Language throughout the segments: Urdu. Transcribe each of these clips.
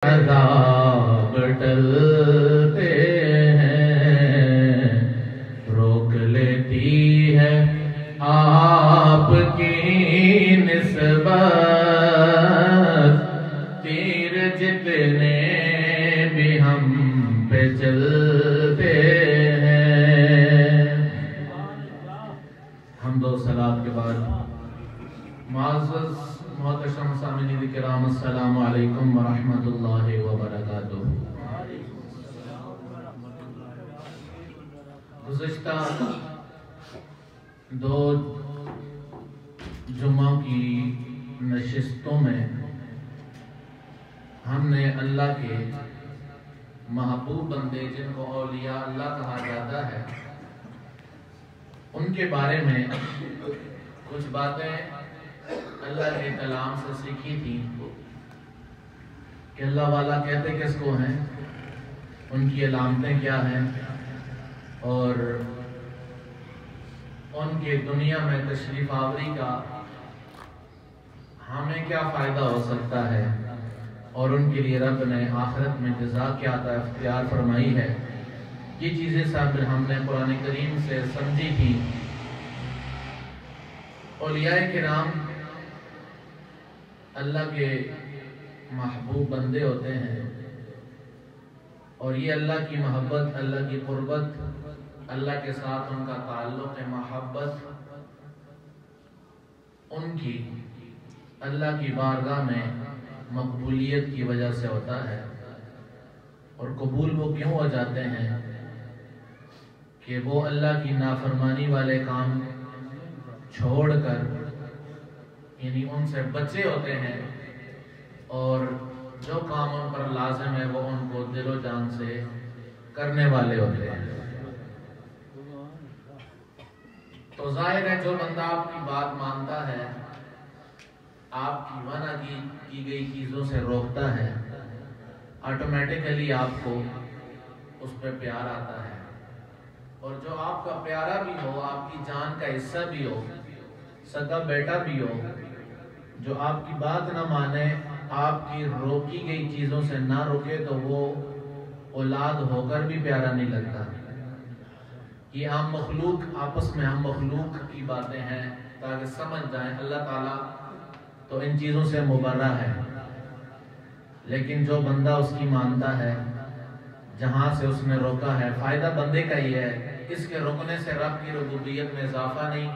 عذاب ٹلتے ہیں، روک لیتی ہے آپ کی نسبت، تیر جتنے بھی ہم پہ چلتے ہیں۔ حمد و صلات کے بعد معزز محتشم سامعین کرام، السلام علیکم ورحمۃ اللہ وبرکاتہ۔ گزشتہ دو جمعہ کی نشستوں میں ہم نے اللہ کے محبوب بندے جن کو اولیاء اللہ کہا جاتا ہے ان کے بارے میں کچھ باتیں اللہ کے کلام سے سیکھی تھی کہ اللہ والا کہتے کس کو ہیں، ان کی علامتیں کیا ہیں، اور ان کے دنیا میں تشریف آوری کا ہمیں کیا فائدہ ہو سکتا ہے، اور ان کے لیے رب نے آخرت میں جزا کیا عطا اختیار فرمائی ہے۔ یہ چیزیں سب ہم نے قرآن کریم سے سمجھی تھی۔ اولیاء کرام اللہ کے محبوب بندے ہوتے ہیں، اور یہ اللہ کی محبت، اللہ کی قربت، اللہ کے ساتھ ان کا تعلق محبت ان کی اللہ کی بارگاہ میں مقبولیت کی وجہ سے ہوتا ہے۔ اور قبول وہ کیوں ہو جاتے ہیں کہ وہ اللہ کی نافرمانی والے کام چھوڑ کر، یعنی ان سے بچے ہوتے ہیں، اور جو کام ان پر لازم ہے وہ ان کو دل و جان سے کرنے والے ہوتے ہیں۔ تو ظاہر ہے جو بندہ آپ کی بات مانتا ہے، آپ کی منع کی گئی چیزوں سے روکتا ہے، آٹومیٹیکلی آپ کو اس پہ پیار آتا ہے، اور جو آپ کا پیارا بھی ہو، آپ کی جان کا حصہ بھی ہو، سگا بیٹا بھی ہو، جو آپ کی بات نہ مانے، آپ کی روکی گئی چیزوں سے نہ روکے، تو وہ اولاد ہو کر بھی پیارا نہیں لگتا۔ یہ عام مخلوق آپس میں ہم مخلوق کی باتیں ہیں تاکہ سمجھ جائیں۔ اللہ تعالیٰ تو ان چیزوں سے مبرہ ہے، لیکن جو بندہ اس کی مانتا ہے، جہاں سے اس نے روکا ہے، فائدہ بندے کا ہی ہے۔ اس کے رکنے سے رب کی ربوبیت میں اضافہ نہیں،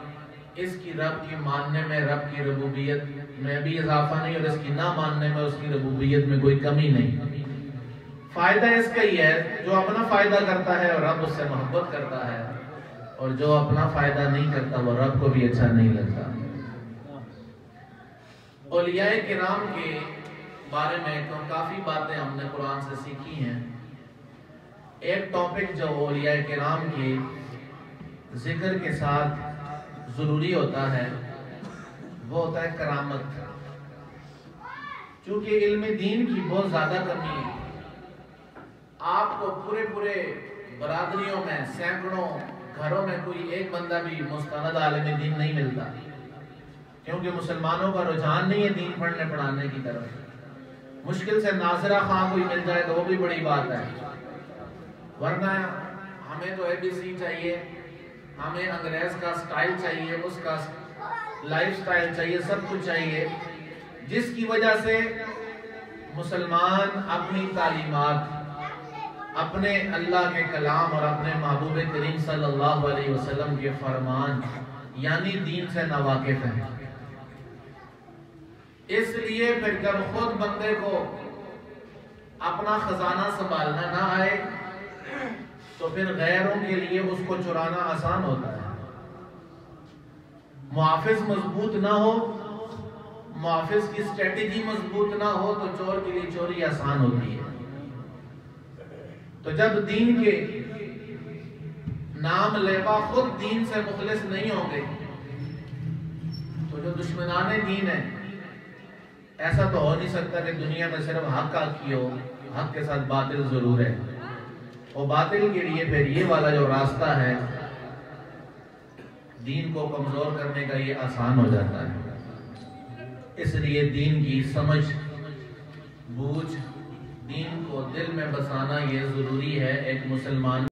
اس کی رب کی ماننے میں رب کی ربوبیت میں بھی اضافہ نہیں، اور اس کی نہ ماننے میں اس کی ربوبیت میں کوئی کمی نہیں۔ فائدہ اس کا ہی ہے، جو اپنا فائدہ کرتا ہے اور رب اس سے محبت کرتا ہے، اور جو اپنا فائدہ نہیں کرتا وہ رب کو بھی اچھا نہیں لگتا۔ اولیاء کرام کے بارے میں کافی باتیں ہم نے قرآن سے سیکھی ہیں۔ ایک ٹاپک جو اولیاء کرام کے ذکر کے ساتھ ضروری ہوتا ہے وہ ہوتا ہے کرامت۔ چونکہ علم دین کی بہت زیادہ کمی ہے، آپ کو پورے برادریوں میں، سینکڑوں گھروں میں کوئی ایک بندہ بھی مستند عالم دین نہیں ملتا، کیونکہ مسلمانوں کا رجحان نہیں ہے دین پڑھنے پڑھانے کی طرف۔ مشکل سے ناظرہ خان کوئی مل جائے تو وہ بھی بڑی بات ہے، ورنہ ہمیں تو ABC چاہیے، ہمیں انگریز کا سٹائل چاہیے، اس کا لائف سٹائل چاہیے، سب کچھ چاہیے، جس کی وجہ سے مسلمان اپنی تعلیمات، اپنے اللہ کے کلام اور اپنے محبوب کریم صلی اللہ علیہ وسلم کے فرمان یعنی دین سے ناواقف ہیں۔ اس لیے پھر جب خود بندے کو اپنا خزانہ سنبھالنا نہ آئے تو پھر غیروں کے لیے اس کو چرانا آسان ہوتا ہے۔ محافظ مضبوط نہ ہو، محافظ کی اسٹریٹجی مضبوط نہ ہو تو چور کے لیے چوری آسان ہوتی ہے۔ تو جب دین کے نام لیوا خود دین سے مخلص نہیں ہوں گے تو جو دشمنان دین ہیں، ایسا تو ہو نہیں سکتا کہ دنیا میں صرف حق کی ہو، حق کے ساتھ باطل ضرور ہے، اور باطل کے لیے پھر یہ والا جو راستہ ہے دین کو کمزور کرنے کا یہ آسان ہو جاتا ہے۔ اس لیے دین کی سمجھ، بوجھ میں بسانا یہ ضروری ہے ایک مسلمان